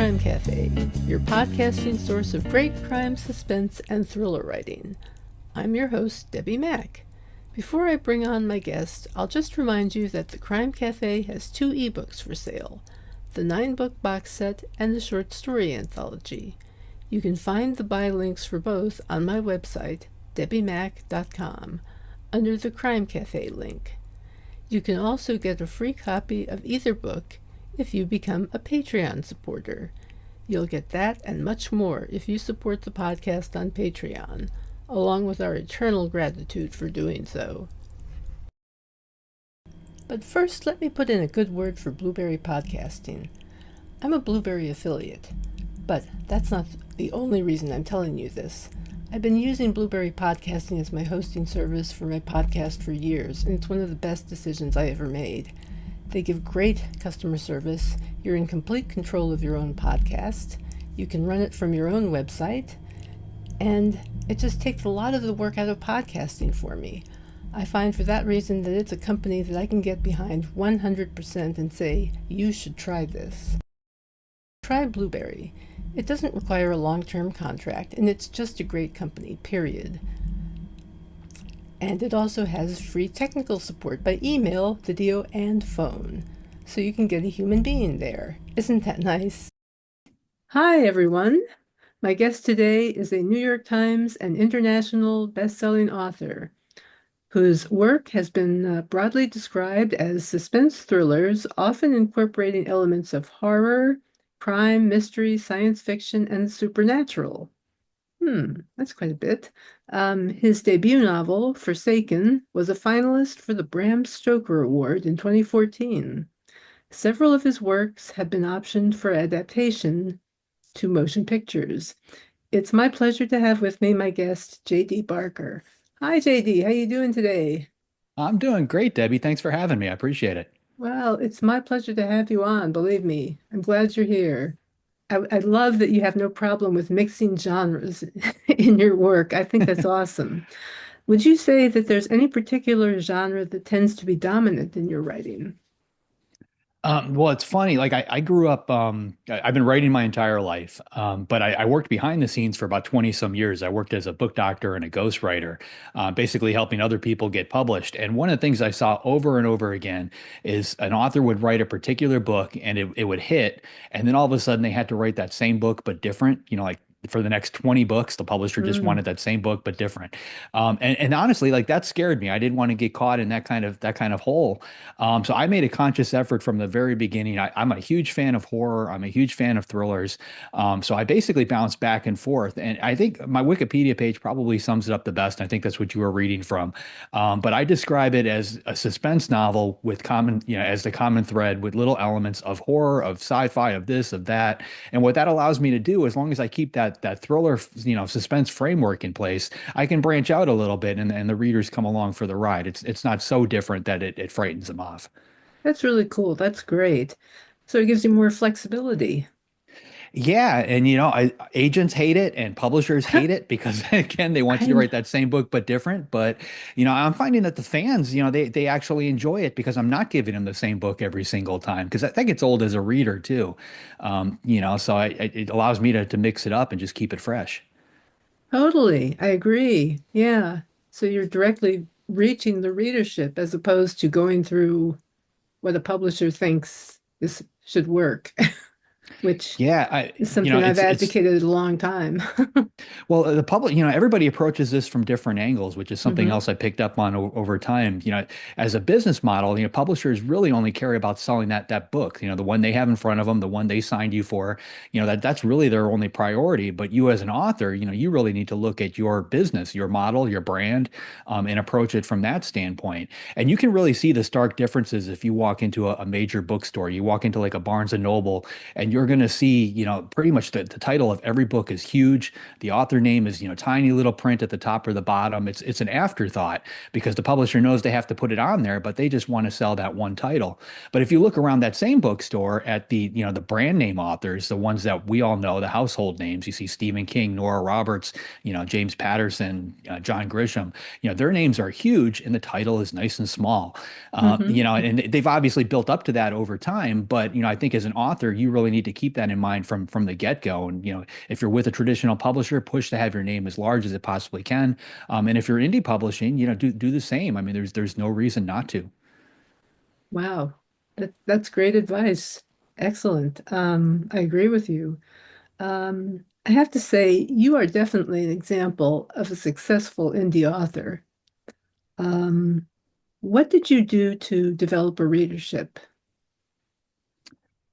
Crime Cafe, your podcasting source of great crime, suspense, and thriller writing. I'm your host, Debbi Mack. Before I bring on my guest, I'll just remind you that the Crime Cafe has 2 ebooks for sale, the 9-book box set and the short story anthology. You can find the buy links for both on my website, debbimack.com, under the Crime Cafe link. You can also get a free copy of either book if you become a Patreon supporter. You'll get that and much more if you support the podcast on Patreon, along with our eternal gratitude for doing so. But first, let me put in a good word for Blueberry Podcasting. I'm a Blueberry affiliate, but that's not the only reason I'm telling you this. I've been using Blueberry Podcasting as my hosting service for my podcast for years, and it's one of the best decisions I ever made. They give great customer service. You're in complete control of your own podcast. You can run it from your own website, and it just takes a lot of the work out of podcasting for me. I find for that reason that it's a company that I can get behind 100% and say, you should try this. Try Blueberry. It doesn't require a long-term contract, and it's just a great company, period. And it also has free technical support by email, video, and phone. So you can get a human being there. Isn't that nice? Hi, everyone. My guest today is a New York Times and international best-selling author whose work has been broadly described as suspense thrillers, often incorporating elements of horror, crime, mystery, science fiction, and supernatural. That's quite a bit. His debut novel, Forsaken, was a finalist for the Bram Stoker Award in 2014. Several of his works have been optioned for adaptation to motion pictures. It's my pleasure to have with me my guest, J.D. Barker. Hi, J.D. How you doing today? I'm doing great, Debbie. Thanks for having me. I appreciate it. Well, it's my pleasure to have you on, believe me. I'm glad you're here. I love that you have no problem with mixing genres in your work. I think that's awesome. Would you say that there's any particular genre that tends to be dominant in your writing? Well, it's funny. Like I grew up, I've been writing my entire life, but I worked behind the scenes for about 20 some years. I worked as a book doctor and a ghostwriter, basically helping other people get published. And one of the things I saw over and over again is an author would write a particular book and it would hit. And then all of a sudden they had to write that same book, but different, like for the next 20 books, the publisher just Mm, wanted that same book, but different. And honestly, like that scared me. I didn't want to get caught in that kind of hole. So I made a conscious effort from the very beginning. I'm a huge fan of horror. I'm a huge fan of thrillers. So I basically bounced back and forth. And I think my Wikipedia page probably sums it up the best. I think that's what you were reading from. But I describe it as a suspense novel with as the common thread with little elements of horror, of sci-fi, of this, of that. And what that allows me to do, as long as I keep that thriller, suspense framework in place, I can branch out a little bit and the readers come along for the ride. It's not so different that it frightens them off. that's really cool. That's great. So it gives you more flexibility. Yeah, and agents hate it and publishers hate it because again, they want you to I write that same book but different. But I'm finding that the fans, they actually enjoy it because I'm not giving them the same book every single time because that gets old as a reader too. So it allows me to mix it up and just keep it fresh. totally. I agree. Yeah. So you're directly reaching the readership as opposed to going through what a publisher thinks this should work, which Yeah, is something I've it's advocated a long time. well, the public, everybody approaches this from different angles, which is something Hmm. else I picked up on over time. As a business model, publishers really only care about selling that book, the one they have in front of them, the one they signed you for, that's really their only priority. But you as an author, you really need to look at your business, your model, your brand, and approach it from that standpoint. And you can really see the stark differences if you walk into a major bookstore. You walk into like a Barnes and Noble, and you're going to see, pretty much the title of every book is huge. The author name is, tiny little print at the top or the bottom. It's an afterthought because the publisher knows they have to put it on there, but they just want to sell that one title. But if you look around that same bookstore at the brand name authors, the ones that we all know, the household names, you see Stephen King, Nora Roberts, James Patterson, John Grisham, their names are huge and the title is nice and small. Hmm. And they've obviously built up to that over time, but I think as an author, you really need need to keep that in mind from the get-go. And if you're with a traditional publisher, push to have your name as large as it possibly can. And if you're indie publishing, do the same. I mean, there's no reason not to. Wow, that's great advice. Excellent. I agree with you. I have to say, you are definitely an example of a successful indie author. Um, what did you do to develop a readership?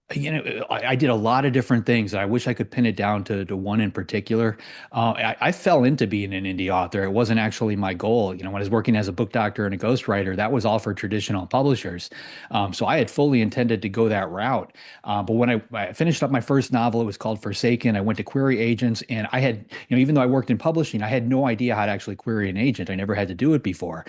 I did a lot of different things. I wish I could pin it down to one in particular. I fell into being an indie author. It wasn't actually my goal. When I was working as a book doctor and a ghostwriter, that was all for traditional publishers. So I had fully intended to go that route. But when I finished up my first novel, it was called Forsaken. I went to query agents, and I had, even though I worked in publishing, I had no idea how to actually query an agent. I never had to do it before.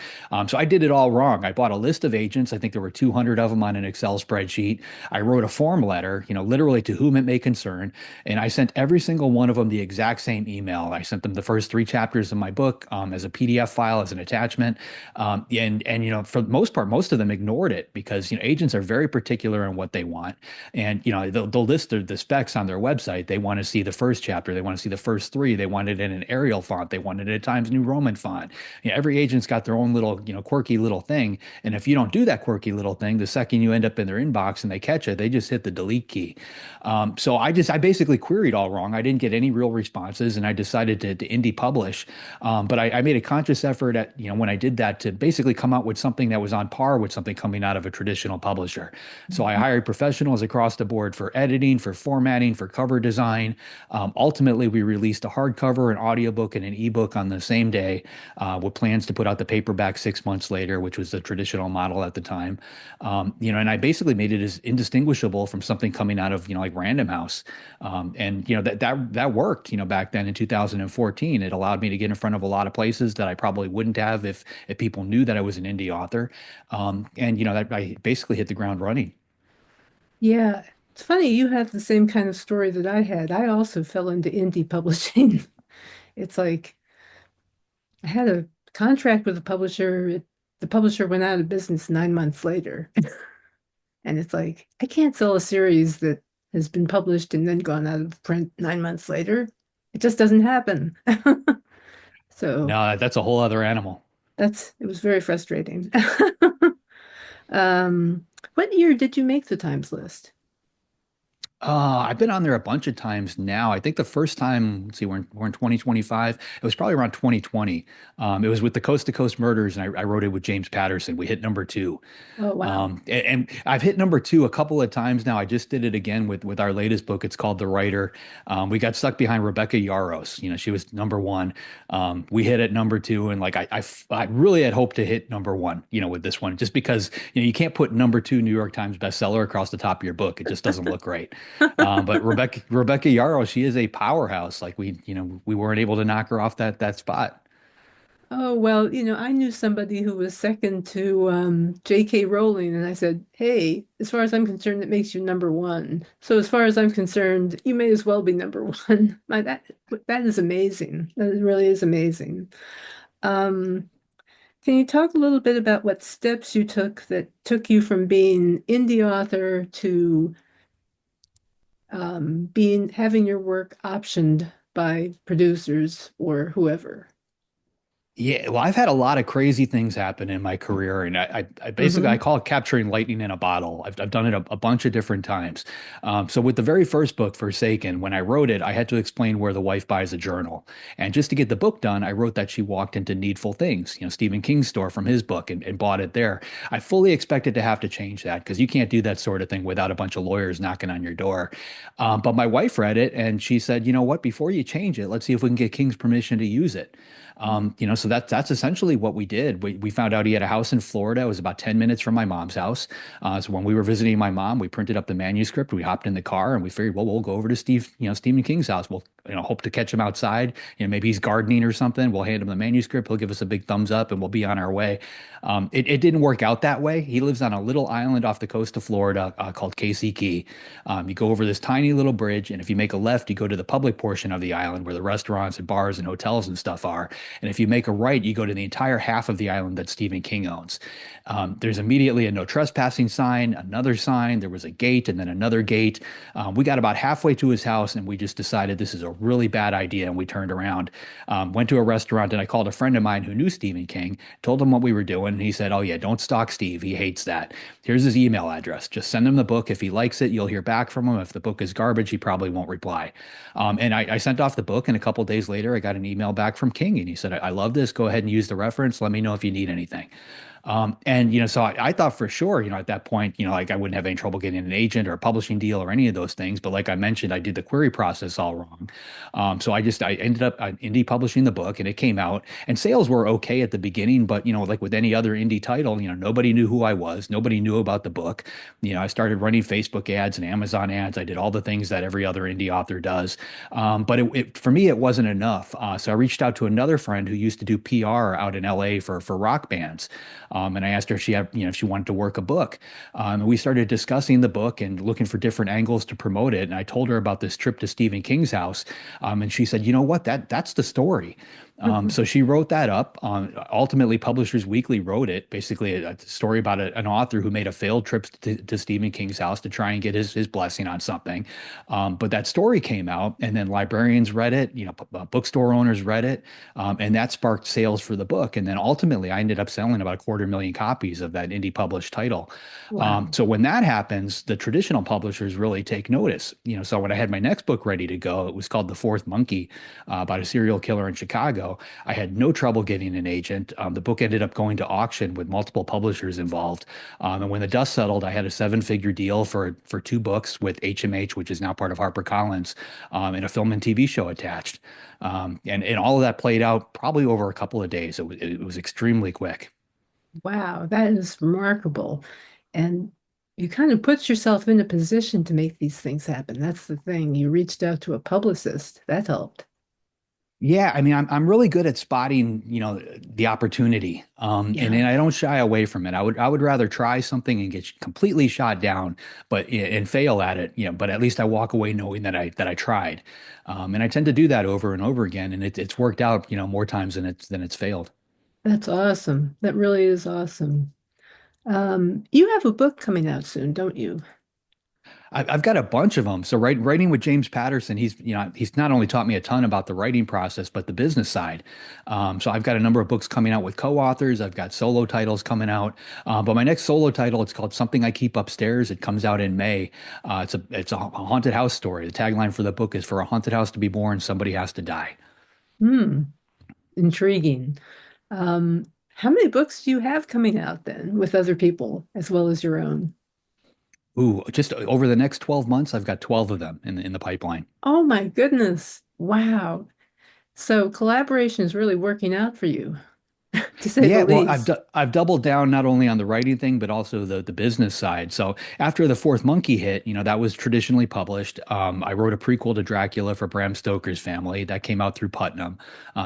So I did it all wrong. I bought a list of agents. I think there were 200 of them on an Excel spreadsheet. I wrote a form letter, literally to whom it may concern. And I sent every single one of them the exact same email. I sent them the first three chapters of my book as a PDF file, as an attachment. For the most part, most of them ignored it because, agents are very particular on what they want. And, they'll list the specs on their website. They want to see the first chapter. They want to see the first three. They want it in an Arial font. They want it in a Times New Roman font. Every agent's got their own little, quirky little thing. And if you don't do that quirky little thing, the second you end up in their inbox and they catch it, they just hit the delete key. So I basically queried all wrong. I didn't get any real responses, and I decided to indie publish. But I made a conscious effort when I did that to basically come out with something that was on par with something coming out of a traditional publisher. So I hired professionals across the board for editing, for formatting, for cover design. Ultimately, we released a hardcover, an audiobook, and an ebook on the same day, with plans to put out the paperback 6 months later, which was the traditional model at the time. And I basically made it as indistinguishable from something coming out of, like Random House. That worked, back then in 2014. It allowed me to get in front of a lot of places that I probably wouldn't have if people knew that I was an indie author. That I basically hit the ground running. Yeah, it's funny, you have the same kind of story that I had. I also fell into indie publishing. It's like I had a contract with a publisher. The publisher went out of business 9 months later. And it's like, I can't sell a series that has been published and then gone out of print 9 months later. It just doesn't happen. So No, that's a whole other animal. it was very frustrating. Um, what year did you make the Times list? I've been on there a bunch of times now. I think the first time, let's see, we're in 2025. It was probably around 2020. It was with the Coast to Coast Murders, and I wrote it with James Patterson. We hit number two. Oh, wow. And I've hit number two a couple of times now. I just did it again with our latest book. It's called The Writer. We got stuck behind Rebecca Yarros. She was number one. We hit at number two, and like I really had hoped to hit number one, with this one, just because you can't put number two New York Times bestseller across the top of your book. It just doesn't look right. But Rebecca Yarros, she is a powerhouse. Like we weren't able to knock her off that spot. Oh, well, I knew somebody who was second to J.K. Rowling, and I said, hey, as far as I'm concerned, it makes you number one. So as far as I'm concerned, you may as well be number one. That is amazing. That really is amazing. Um, can you talk a little bit about what steps you took that took you from being indie author to being having your work optioned by producers or whoever? Yeah, well, I've had a lot of crazy things happen in my career, and I basically I Hmm. call it capturing lightning in a bottle. I've done it a bunch of different times. So with the very first book, Forsaken, when I wrote it, I had to explain where the wife buys a journal, and just to get the book done, I wrote that she walked into Needful Things, Stephen King's store from his book, and bought it there. I fully expected to have to change that because you can't do that sort of thing without a bunch of lawyers knocking on your door. But my wife read it, and she said, you know what? Before you change it, let's see if we can get King's permission to use it. So that's essentially what we did. We found out he had a house in Florida. It was about 10 minutes from my mom's house. So when we were visiting my mom, we printed up the manuscript. We hopped in the car and we figured, well, we'll go over to Stephen King's house. We'll, hope to catch him outside. Maybe he's gardening or something. We'll hand him the manuscript. He'll give us a big thumbs up and we'll be on our way. It didn't work out that way. He lives on a little island off the coast of Florida called Casey Key. You go over this tiny little bridge, and if you make a left, you go to the public portion of the island where the restaurants and bars and hotels and stuff are. And if you make a right, you go to the entire half of the island that Stephen King owns. There's immediately a no trespassing sign, another sign, there was a gate, and then another gate. We got about halfway to his house and we just decided this is a really bad idea. And we turned around, went to a restaurant, and I called a friend of mine who knew Stephen King, told him what we were doing. And he said, "Oh, yeah, don't stalk Steve. He hates that. Here's his email address. Just send him the book. If he likes it, you'll hear back from him. If the book is garbage, he probably won't reply." And I sent off the book, and a couple days later, I got an email back from King, and he said, I love this. Go ahead and use the reference. Let me know if you need anything. And so I thought for sure, at that point, like I wouldn't have any trouble getting an agent or a publishing deal or any of those things. But like I mentioned, I did the query process all wrong. So I ended up indie publishing the book, and it came out, and sales were okay at the beginning. But like with any other indie title, nobody knew who I was. Nobody knew about the book. I started running Facebook ads and Amazon ads. I did all the things that every other indie author does. But for me, it wasn't enough. So I reached out to another friend who used to do PR out in LA for rock bands. And I asked her if she had, if she wanted to work a book. And we started discussing the book and looking for different angles to promote it. And I told her about this trip to Stephen King's house. And she said, "You know what? That's the story." So she wrote that up. Ultimately, Publishers Weekly wrote it, basically a story about an author who made a failed trip to Stephen King's house to try and get his blessing on something. But that story came out, and then librarians read it, bookstore owners read it, and that sparked sales for the book. And then ultimately, I ended up selling about 250,000 copies of that indie published title. Wow. So when that happens, the traditional publishers really take notice. So when I had my next book ready to go, it was called The Fourth Monkey, about a serial killer in Chicago. I had no trouble getting an agent. The book ended up going to auction with multiple publishers involved. And when the dust settled, I had a seven-figure deal for two books with HMH, which is now part of HarperCollins, and a film and TV show attached. And all of that played out probably over a couple of days. It was extremely quick. Wow, that is remarkable. And you kind of put yourself in a position to make these things happen. That's the thing. You reached out to a publicist. That helped. Yeah, I mean, I'm really good at spotting, the opportunity, and Yeah, I don't shy away from it. I would rather try something and get completely shot down, but and fail at it, But at least I walk away knowing that I tried, and I tend to do that over and over again, and it's worked out, more times than it's failed. that's awesome. That really is awesome. You have a book coming out soon, don't you? I've got a bunch of them. So writing with James Patterson, he's not only taught me a ton about the writing process, but the business side. So I've got a number of books coming out with co-authors. I've got solo titles coming out. But my next solo title, it's called Something I Keep Upstairs. It comes out in May. It's a haunted house story. The tagline for the book is, "For a haunted house to be born, somebody has to die." Hmm, intriguing. How many books do you have coming out then with other people as well as your own? Ooh, just over the next 12 months, I've got 12 of them in the pipeline. Oh my goodness. Wow. So collaboration is really working out for you, to say the Yeah, well, I've least. I've doubled down not only on the writing thing, but also the business side. So after The Fourth Monkey hit, that was traditionally published. I wrote a prequel to Dracula for Bram Stoker's family that came out through Putnam.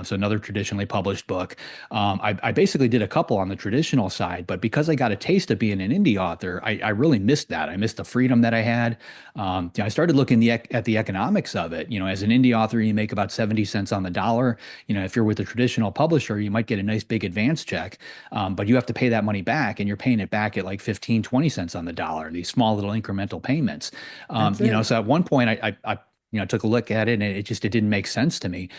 So another traditionally published book. I basically did a couple on the traditional side, but because I got a taste of being an indie author, I really missed that. I missed the freedom that I had. I started looking at the economics of it. As an indie author, you make about 70 cents on the dollar. If you're with a traditional publisher, you might get a nice big advance check, but you have to pay that money back, and you're paying it back at like 15, 20 cents on the dollar, these small little incremental payments. That's it. So at one point I took a look at it, and it didn't make sense to me.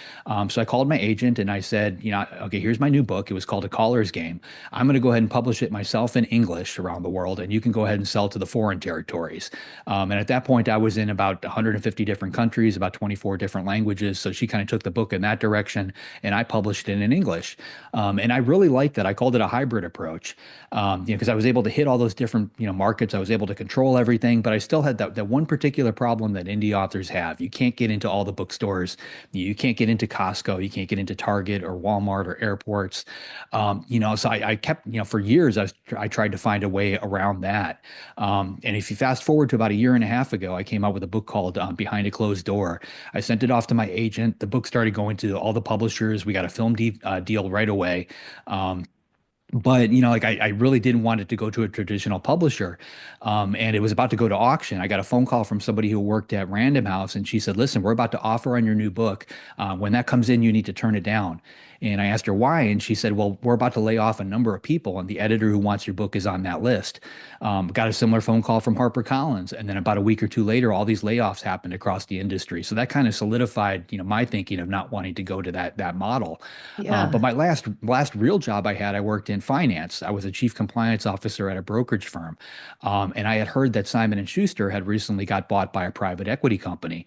So I called my agent and I said, okay, here's my new book. It was called A Caller's Game. I'm going to go ahead and publish it myself in English around the world, and you can go ahead and sell to the foreign territories. And at that point, I was in about 150 different countries, about 24 different languages. So she kind of took the book in that direction, and I published it in English. And I really liked that. I called it a hybrid approach, because I was able to hit all those different, markets. I was able to control everything, but I still had that one particular problem that indie authors have. You can't get into all the bookstores. You can't get into Costco. You can't get into Target or Walmart or airports. So I kept, for years, I tried to find a way around that. And if you fast forward to about a year and a half ago, I came out with a book called Behind a Closed Door. I sent it off to my agent. The book started going to all the publishers. We got a film deal right away. But like I really didn't want it to go to a traditional publisher, and it was about to go to auction. I got a phone call from somebody who worked at Random House, and she said, "Listen, we're about to offer on your new book. When that comes in, you need to turn it down." And I asked her why, and she said, "Well, we're about to lay off a number of people, and the editor who wants your book is on that list." Got a similar phone call from HarperCollins, and then about a week or two later, all these layoffs happened across the industry. So that kind of solidified, my thinking of not wanting to go to that model. But Yeah. my last real job I had, I worked in finance. I was a chief compliance officer at a brokerage firm, and I had heard that Simon and Schuster had recently got bought by a private equity company.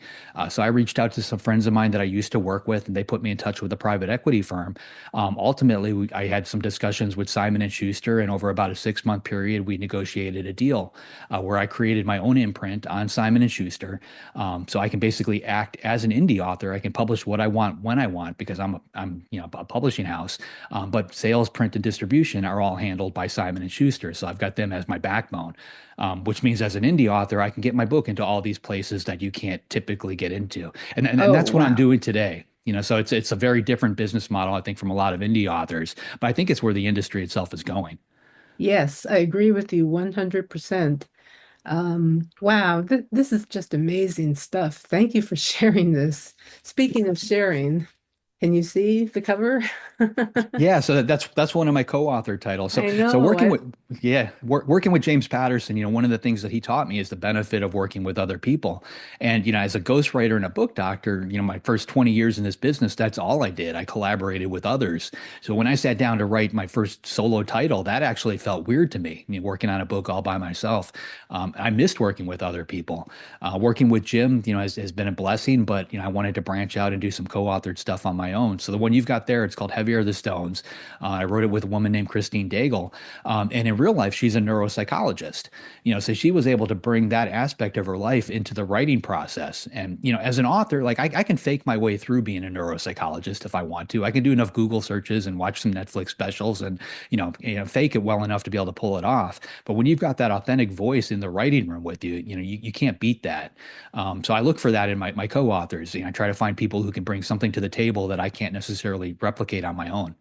So I reached out to some friends of mine that I used to work with, and they put me in touch with a private equity firm. Ultimately, I had some discussions with Simon and Schuster, and over about a 6-month period, we negotiated a deal where I created my own imprint on Simon and Schuster, so I can basically act as an indie author. I can publish what I want when I want because I'm a publishing house, but sales, print, and distribution are all handled by Simon and Schuster. So I've got them as my backbone, which means as an indie author, I can get my book into all these places that you can't typically get into, and Oh, that's what I'm wow. doing today. So it's a very different business model, I think, from a lot of indie authors, but I think it's where the industry itself is going. Yes, I agree with you 100%. Wow, this is just amazing stuff. Thank you for sharing this. Speaking of sharing, can you see the cover? Yeah, so that's one of my co-author titles. So I so know. working with working with James Patterson, one of the things that he taught me is the benefit of working with other people. And as a ghostwriter and a book doctor, my first 20 years in this business, that's all I did. I collaborated with others. So when I sat down to write my first solo title, that actually felt weird to me. Working on a book all by myself. I missed working with other people. Working with Jim, has been a blessing, but I wanted to branch out and do some co-authored stuff on my own. So the one you've got there, it's called Heavier the Stones. I wrote it with a woman named Christine Daigle. And in real life, she's a neuropsychologist. So she was able to bring that aspect of her life into the writing process. And, as an author, like I can fake my way through being a neuropsychologist if I want to. I can do enough Google searches and watch some Netflix specials and, fake it well enough to be able to pull it off. But when you've got that authentic voice in the writing room with you, you can't beat that. So I look for that in my co-authors. I try to find people who can bring something to the table that I can't necessarily replicate on my own.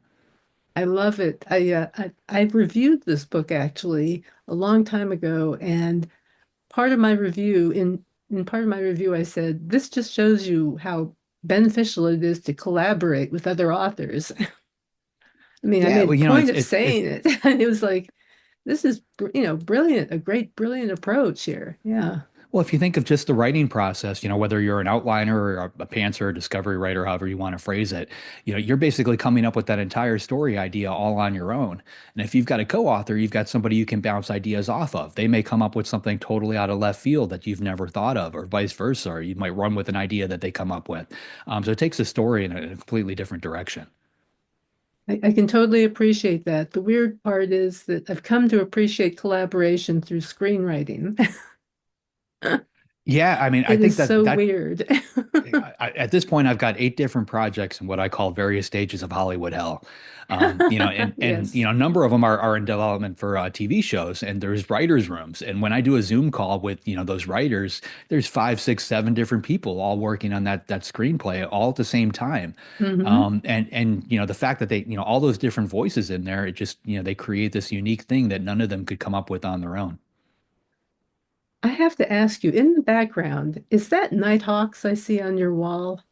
I love it. I reviewed this book actually a long time ago, and part of my review in part of my review I said this just shows you how beneficial it is to collaborate with other authors. I mean, I Yeah, made well, a you know, point it's of it, it saying it, and it was like this is brilliant, a great brilliant approach here. Yeah. well, if you think of just the writing process, whether you're an outliner or a pantser or discovery writer, however you want to phrase it, you're basically coming up with that entire story idea all on your own. And if you've got a co-author, you've got somebody you can bounce ideas off of. They may come up with something totally out of left field that you've never thought of, or vice versa. Or you might run with an idea that they come up with. So it takes the story in a completely different direction. I can totally appreciate that. The weird part is that I've come to appreciate collaboration through screenwriting. Yeah, I mean, I It think is that so that weird. at this point, I've got 8 different projects in what I call various stages of Hollywood hell. And Yes. a number of them are in development for TV shows, and there's writers' rooms. And when I do a Zoom call with those writers, there's 5, 6, 7 different people all working on that screenplay all at the same time. Hmm. And the fact that they all those different voices in there, it just they create this unique thing that none of them could come up with on their own. I have to ask you, in the background, is that Nighthawks I see on your wall?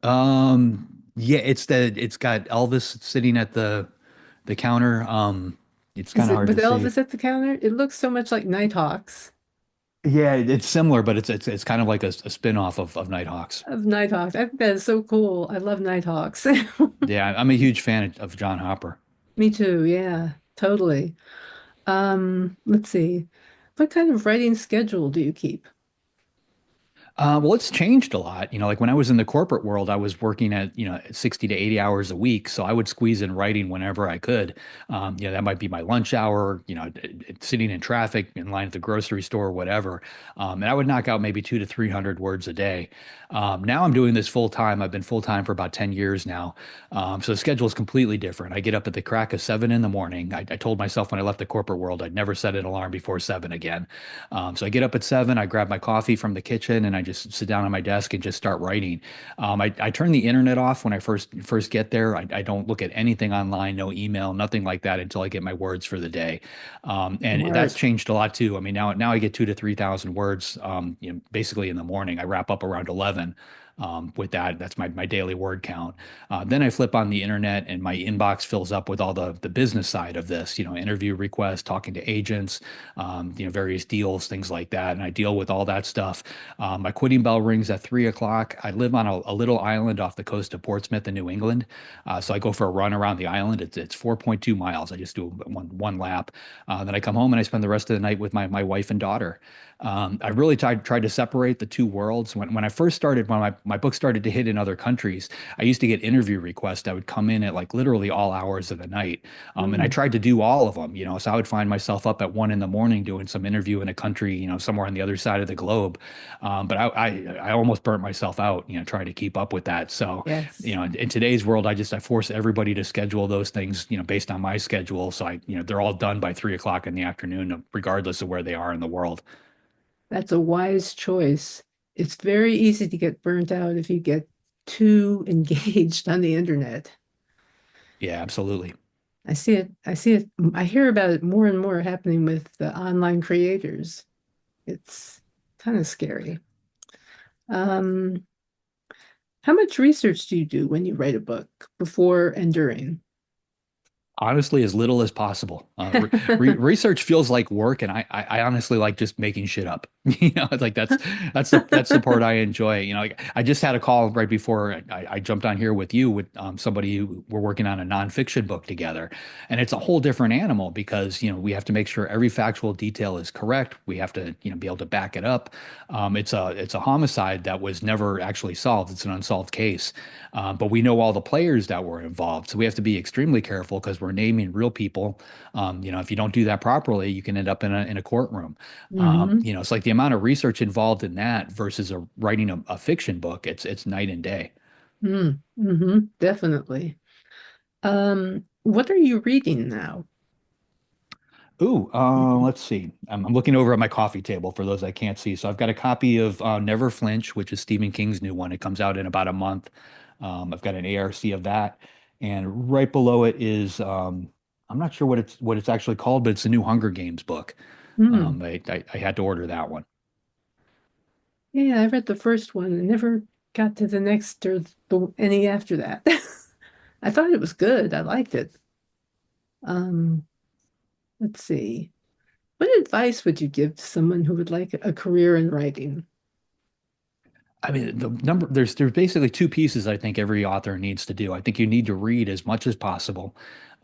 Yeah, it's got Elvis sitting at the counter. It's Is kind of it hard with to see. Elvis at the counter? It looks so much like Nighthawks Yeah, it's similar, but it's kind of like a spin-off of Nighthawks. of Nighthawks. I think that is so cool. I love Nighthawks. Yeah, I'm a huge fan of John Hopper. Me too. Yeah, totally. Let's see. What kind of writing schedule do you keep? Well, it's changed a lot. Like when I was in the corporate world, I was working at, 60 to 80 hours a week. So I would squeeze in writing whenever I could. That might be my lunch hour, sitting in traffic, in line at the grocery store, whatever. And I would knock out maybe 200 to 300 words a day. Now I'm doing this full time. I've been full time for about 10 years now. So the schedule is completely different. I get up at the crack of 7 in the morning. I told myself when I left the corporate world, I'd never set an alarm before 7 again. So I get up at 7, I grab my coffee from the kitchen and I just sit down on my desk and just start writing. I turn the internet off when I first get there. I don't look at anything online, no email, nothing like that until I get my words for the day. And that's Smart. changed a lot too. I mean, now I get 2 to 3 thousand words, basically in the morning. I wrap up around 11. With that, that's my daily word count. Then I flip on the internet and my inbox fills up with all the business side of this, interview requests, talking to agents, various deals, things like that. And I deal with all that stuff. My quitting bell rings at 3 o'clock. I live on a little island off the coast of Portsmouth in New England. So I go for a run around the island. It's 4.2 miles. I just do one lap. Then I come home and I spend the rest of the night with my wife and daughter. I really tried to separate the two worlds. When I first started, when my book started to hit in other countries, I used to get interview requests that would come in at like literally all hours of the night. And I Mm, tried to do all of them, so I would find myself up at 1 in the morning doing some interview in a country, somewhere on the other side of the globe. But I almost burnt myself out, trying to keep up with that. So, yes. in today's world, I force everybody to schedule those things, based on my schedule. So they're all done by 3 o'clock in the afternoon, regardless of where they are in the world. That's a wise choice. It's very easy to get burnt out if you get too engaged on the internet. Yeah, absolutely. I see it. I see it. I hear about it more and more happening with the online creators. It's kind of scary. Um, how much research do you do when you write a book before and during? Honestly, as little as possible. Research feels like work, and I honestly like just making shit up. It's like that's the part I enjoy. Like I just had a call right before I jumped on here with you with somebody who we're working on a nonfiction book together, and it's a whole different animal because we have to make sure every factual detail is correct. We have to be able to back it up. It's a homicide that was never actually solved. It's an unsolved case, but we know all the players that were involved, so we have to be extremely careful because we're naming real people. If you don't do that properly, you can end up in a courtroom. Hmm. It's like the amount of research involved in that versus writing a fiction book. It's night and day. Mm-hmm. Definitely. What are you reading now? Ooh, let's see. I'm looking over at my coffee table for those I can't see. So I've got a copy of Never Flinch, which is Stephen King's new one. It comes out in about a month. I've got an ARC of that, and right below it is I'm not sure what it's actually called, but it's the new Hunger Games book. Hmm. I had to order that one. Yeah, I read the first one and never got to the next or any after that. I thought it was good. I liked it. Um, let's see. What advice would you give to someone who would like a career in writing? I mean, there's basically two pieces I think every author needs to do. I think you need to read as much as possible.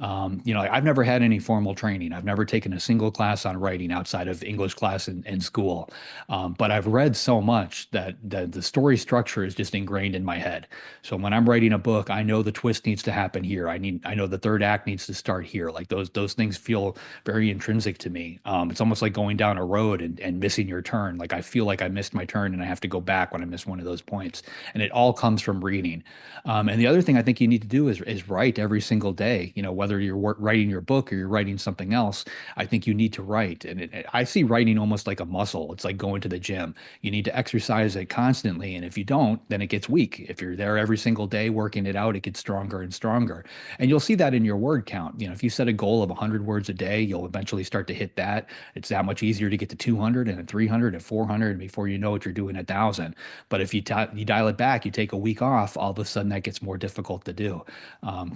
I've never had any formal training. I've never taken a single class on writing outside of English class in school. But I've read so much that the story structure is just ingrained in my head. So when I'm writing a book, I know the twist needs to happen here. I know the third act needs to start here. Like those things feel very intrinsic to me. It's almost like going down a road and missing your turn. Like I feel like I missed my turn and I have to go back when I miss one of those points. And it all comes from reading. And the other thing I think you need to do is write every single day. Whether you're writing your book or you're writing something else, I think you need to write. And I see writing almost like a muscle. It's like going to the gym. You need to exercise it constantly. And if you don't, then it gets weak. If you're there every single day working it out, it gets stronger and stronger. And you'll see that in your word count. If you set a goal of 100 words a day, you'll eventually start to hit that. It's that much easier to get to 200 and 300 and 400. And before you know it, you're doing 1,000. But if you dial it back, you take a week off, all of a sudden that gets more difficult to do.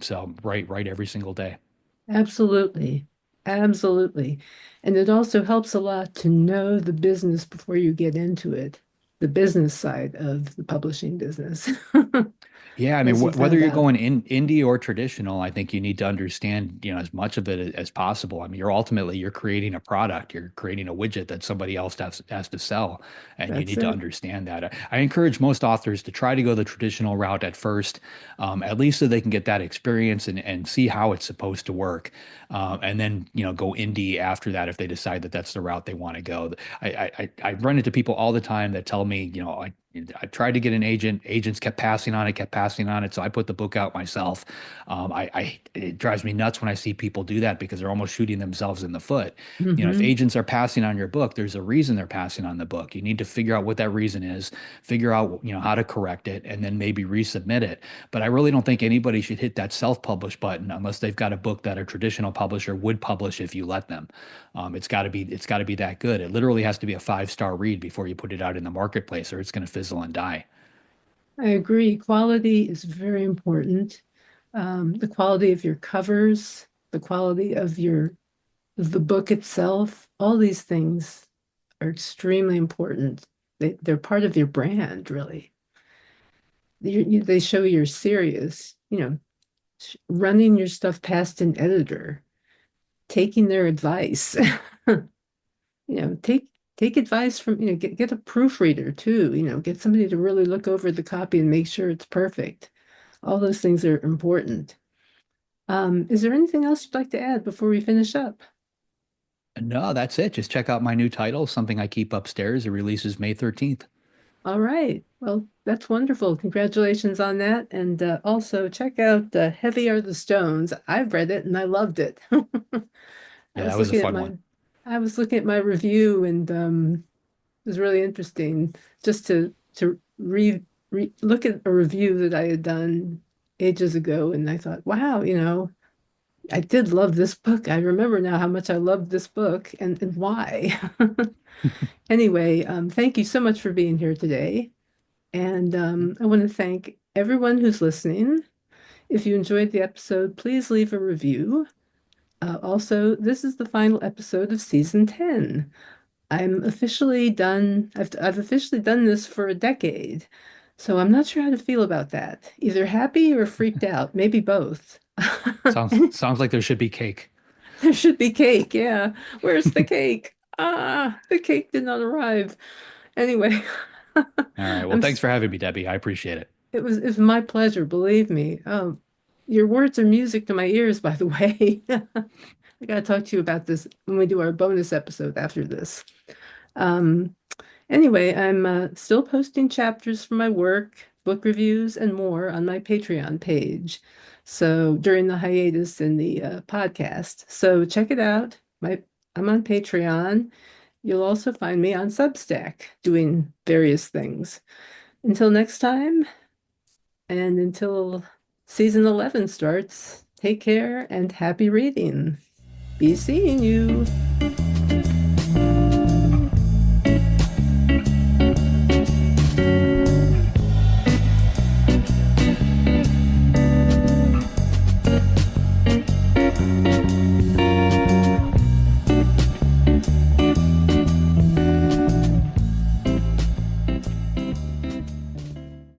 So write every single day. Absolutely. Absolutely. And it also helps a lot to know the business before you get into it, the business side of the publishing business, Yeah, I mean, as you whether found you're out. going in indie or traditional, I think you need to understand, as much of it as possible. I mean, you're creating a product, you're creating a widget that somebody else has to sell, and you That's need to it. understand that. I encourage most authors to try to go the traditional route at first, at least so they can get that experience and see how it's supposed to work, and then go indie after that if they decide that that's the route they want to go. I run into people all the time that tell me, I tried to get an agent. Agents kept passing on it, kept passing on it. So I put the book out myself. It drives me nuts when I see people do that because they're almost shooting themselves in the foot. If Hmm. agents are passing on your book, there's a reason they're passing on the book. You need to figure out what that reason is, figure out, how to correct it, and then maybe resubmit it. But I really don't think anybody should hit that self-publish button unless they've got a book that a traditional publisher would publish if you let them. It's got to be that good. It literally has to be a five-star read before you put it out in the marketplace, or it's going to fizzle and die. I agree. Quality is very important. The quality of your covers, the quality of the book itself, all these things are extremely important. They're part of your brand, really. They show you're serious, running your stuff past an editor, taking their advice. Take advice from, get a proofreader too, get somebody to really look over the copy and make sure it's perfect. All those things are important. Is there anything else you'd like to add before we finish up? No, that's it. Just check out my new title, something I keep upstairs. It releases May 13th. All right. Well, that's wonderful. Congratulations on that. And also check out Heavy Are the Stones. I've read it and I loved it. I Yeah, that was was a looking at fun my one. I was looking at my review and it was really interesting just to look at a review that I had done ages ago and I thought, wow, I did love this book. I remember now how much I loved this book and why. Anyway, thank you so much for being here today. And I want to thank everyone who's listening. If you enjoyed the episode, please leave a review. Also, this is the final episode of season 10. I'm officially done. I've officially done this for a decade. So I'm not sure how to feel about that. Either happy or freaked out, maybe both. Sounds like there should be cake. There should be cake. Yeah. Where's the cake? Ah, the cake did not arrive. Anyway, All right. Well, I'm thanks for having me, Debbie. I appreciate it. it was my pleasure, believe me. Your words are music to my ears, by the way. I got to talk to you about this when we do our bonus episode after this. Um, anyway, I'm still posting chapters from my work, book reviews, and more on my Patreon page. So during the hiatus in the podcast. So check it out. I'm on Patreon. You'll also find me on Substack doing various things. Until next time, and until season 11 starts, take care and happy reading. Be seeing you.